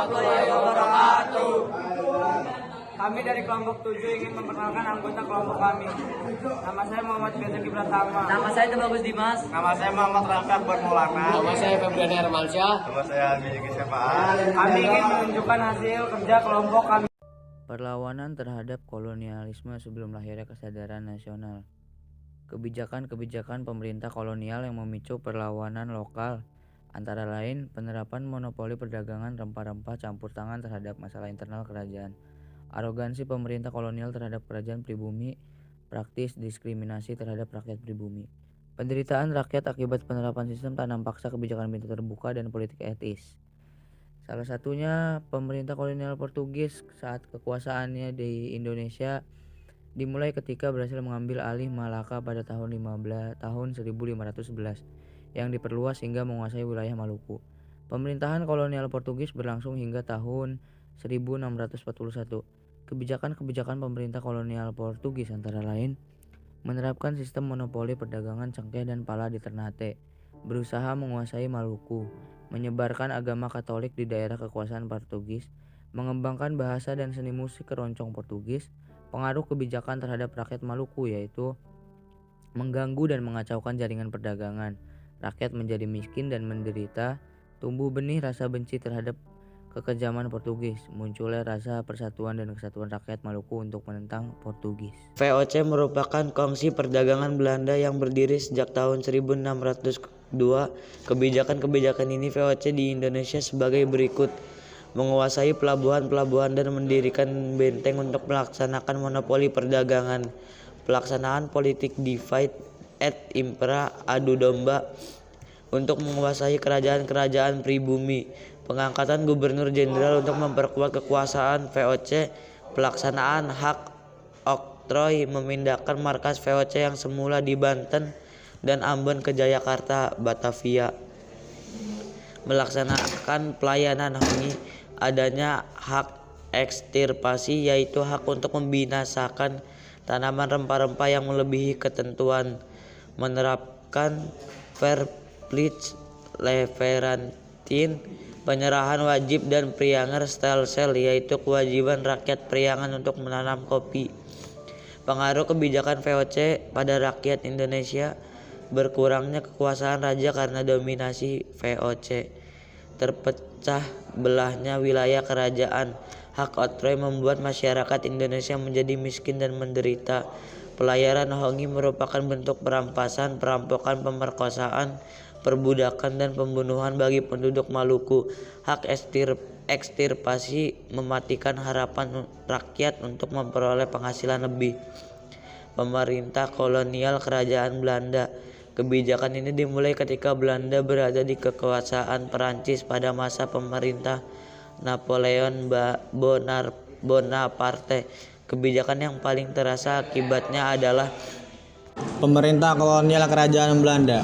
warahmatullahi wabarakatuh. Kami dari kelompok 7 ingin memperkenalkan anggota kelompok kami. Nama saya Muhammad Benteng Pratama. Nama saya Tebagus Dimas. Nama saya Muhammad Rangka Akbar Maulana. Nama saya Febrian Hermansyah. Nama saya Almi Yegi Syafaan. Kami ingin menunjukkan hasil kerja kelompok kami. Perlawanan terhadap kolonialisme sebelum lahirnya kesadaran nasional. Kebijakan-kebijakan pemerintah kolonial yang memicu perlawanan lokal, antara lain penerapan monopoli perdagangan rempah-rempah campur tangan terhadap masalah internal kerajaan, arogansi pemerintah kolonial terhadap kerajaan pribumi, praktis diskriminasi terhadap rakyat pribumi, penderitaan rakyat akibat penerapan sistem tanam paksa, kebijakan pintu terbuka, dan politik etis. Salah satunya pemerintah kolonial Portugis saat kekuasaannya di Indonesia dimulai ketika berhasil mengambil alih Malaka pada tahun 1511 yang diperluas hingga menguasai wilayah Maluku. Pemerintahan kolonial Portugis berlangsung hingga tahun 1641. Kebijakan-kebijakan pemerintah kolonial Portugis antara lain menerapkan sistem monopoli perdagangan cengkeh dan pala di Ternate, berusaha menguasai Maluku, menyebarkan agama Katolik di daerah kekuasaan Portugis, mengembangkan bahasa dan seni musik keroncong Portugis. Pengaruh kebijakan terhadap rakyat Maluku yaitu mengganggu dan mengacaukan jaringan perdagangan. Rakyat menjadi miskin dan menderita. Tumbuh benih rasa benci terhadap kekejaman Portugis. Munculnya rasa persatuan dan kesatuan rakyat Maluku untuk menentang Portugis. VOC merupakan kongsi perdagangan Belanda yang berdiri sejak tahun 1602. Kebijakan-kebijakan ini VOC di Indonesia sebagai berikut: menguasai pelabuhan-pelabuhan dan mendirikan benteng untuk melaksanakan monopoli perdagangan, pelaksanaan politik divide et impera, adu domba untuk menguasai kerajaan-kerajaan pribumi, pengangkatan gubernur jenderal untuk memperkuat kekuasaan VOC, pelaksanaan hak oktroy, memindahkan markas VOC yang semula di Banten dan Ambon ke Jayakarta, Batavia, melaksanakan pelayanan hongi, adanya hak ekstirpasi yaitu hak untuk membinasakan tanaman rempah-rempah yang melebihi ketentuan, menerapkan verplicht leverantin, penyerahan wajib dan prianger stelsel yaitu kewajiban rakyat priangan untuk menanam kopi. Pengaruh kebijakan VOC pada rakyat Indonesia: berkurangnya kekuasaan raja karena dominasi VOC, terpecah belahnya wilayah kerajaan, hak oktroy membuat masyarakat Indonesia menjadi miskin dan menderita. Pelayaran hongi merupakan bentuk perampasan, perampokan, pemerkosaan, perbudakan, dan pembunuhan bagi penduduk Maluku. Hak ekstirpasi mematikan harapan rakyat untuk memperoleh penghasilan lebih. Pemerintah kolonial kerajaan Belanda. Kebijakan ini dimulai ketika Belanda berada di kekuasaan Perancis pada masa pemerintah Napoleon Bonaparte. Kebijakan yang paling terasa akibatnya adalah pemerintah kolonial kerajaan Belanda.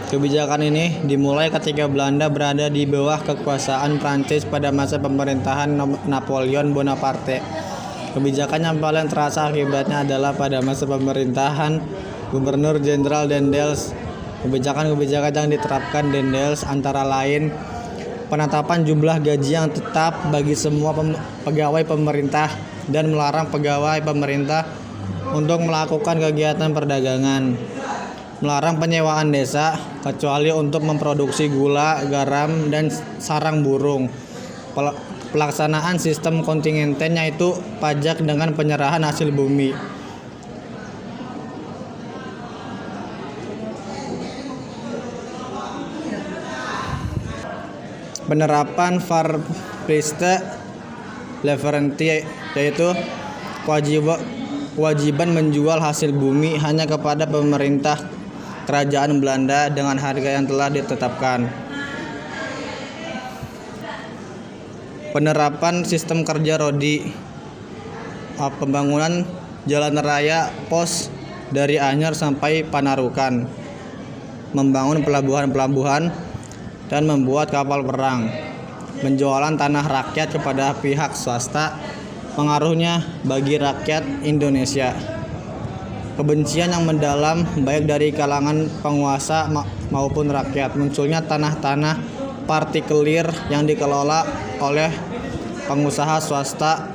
Kebijakan ini dimulai ketika Belanda berada di bawah kekuasaan Prancis pada masa pemerintahan Napoleon Bonaparte. Kebijakan yang paling terasa akibatnya adalah pada masa pemerintahan Gubernur Jenderal Daendels. Kebijakan-kebijakan yang diterapkan Daendels antara lain penetapan jumlah gaji yang tetap bagi semua pegawai pemerintah dan melarang pegawai pemerintah untuk melakukan kegiatan perdagangan, melarang penyewaan desa kecuali untuk memproduksi gula, garam, dan sarang burung, pelaksanaan sistem kontingenten yaitu pajak dengan penyerahan hasil bumi, penerapan verplicht leverantin yaitu kewajiban menjual hasil bumi hanya kepada pemerintah kerajaan Belanda dengan harga yang telah ditetapkan. Penerapan sistem kerja rodi, pembangunan jalan raya pos dari Anyer sampai Panarukan, membangun pelabuhan-pelabuhan dan membuat kapal perang, penjualan tanah rakyat kepada pihak swasta, pengaruhnya bagi rakyat Indonesia. Kebencian yang mendalam baik dari kalangan penguasa maupun rakyat, munculnya tanah-tanah partikelir yang dikelola oleh pengusaha swasta,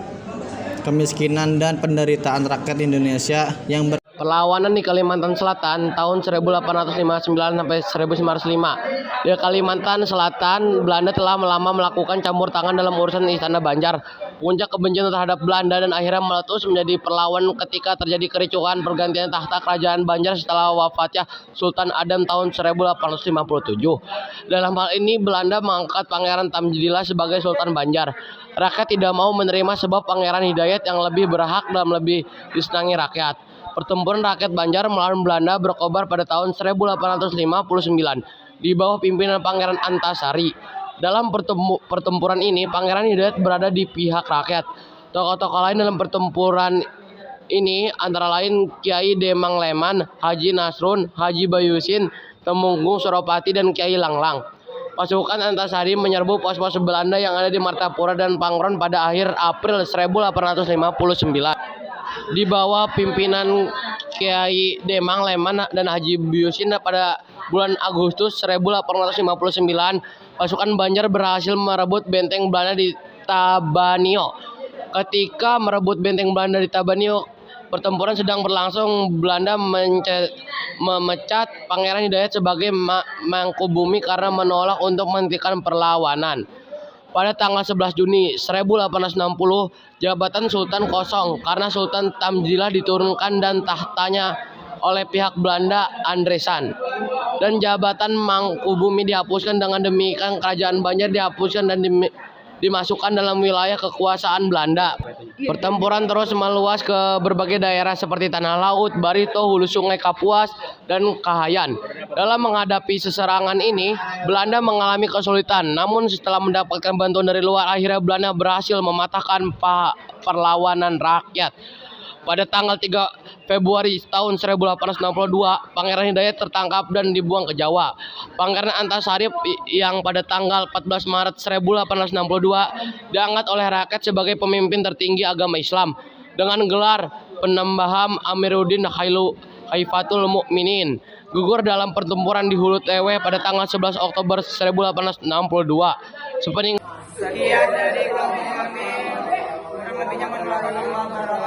kemiskinan, dan penderitaan rakyat Indonesia yang Perlawanan di Kalimantan Selatan tahun 1859 sampai 1905. Di Kalimantan Selatan, Belanda telah lama melakukan campur tangan dalam urusan Istana Banjar. Puncak kebencian terhadap Belanda dan akhirnya meletus menjadi perlawanan ketika terjadi kericuhan pergantian tahta kerajaan Banjar setelah wafatnya Sultan Adam tahun 1857. Dalam hal ini Belanda mengangkat Pangeran Tamjidillah sebagai Sultan Banjar. Rakyat tidak mau menerima sebab Pangeran Hidayat yang lebih berhak dan lebih disenangi rakyat. Pertempuran rakyat Banjar melawan Belanda berkobar pada tahun 1859 di bawah pimpinan Pangeran Antasari. Dalam pertempuran ini, Pangeran Hidayat berada di pihak rakyat. Tokoh-tokoh lain dalam pertempuran ini antara lain Kiai Demang Leman, Haji Nasrun, Haji Bayusin, Temunggung Suropati, dan Kiai Langlang. Pasukan Antasari menyerbu pos-pos Belanda yang ada di Martapura dan Pangron pada akhir April 1859. Di bawah pimpinan Kiai Demang Leman dan Haji Bayusin pada bulan Agustus 1859, pasukan Banjar berhasil merebut benteng Belanda di Tabanio. Ketika merebut benteng Belanda di Tabanio, pertempuran sedang berlangsung. Belanda memecat Pangeran Hidayat sebagai Mangkubumi karena menolak untuk menghentikan perlawanan. Pada tanggal 11 Juni 1860, jabatan Sultan kosong karena Sultan Tamjidillah diturunkan dan tahtanya oleh pihak Belanda Andresan. Dan jabatan Mangkubumi dihapuskan. Dengan demikian kerajaan Banjar dihapuskan dan dimasukkan dalam wilayah kekuasaan Belanda. Pertempuran terus meluas ke berbagai daerah seperti Tanah Laut, Barito, Hulu Sungai Kapuas, dan Kahayan. Dalam menghadapi seserangan ini, Belanda mengalami kesulitan. Namun setelah mendapatkan bantuan dari luar, akhirnya Belanda berhasil mematahkan perlawanan rakyat. Pada tanggal 3 Februari tahun 1862, Pangeran Hidayat tertangkap dan dibuang ke Jawa. Pangeran Antasari yang pada tanggal 14 Maret 1862 diangkat oleh rakyat sebagai pemimpin tertinggi agama Islam dengan gelar Penambaham Amiruddin Khalifatul Mukminin. Gugur dalam pertempuran di Hulu Tewe pada tanggal 11 Oktober 1862. Sekian dari kelompok kami. Kurang lebihnya mohon maaf.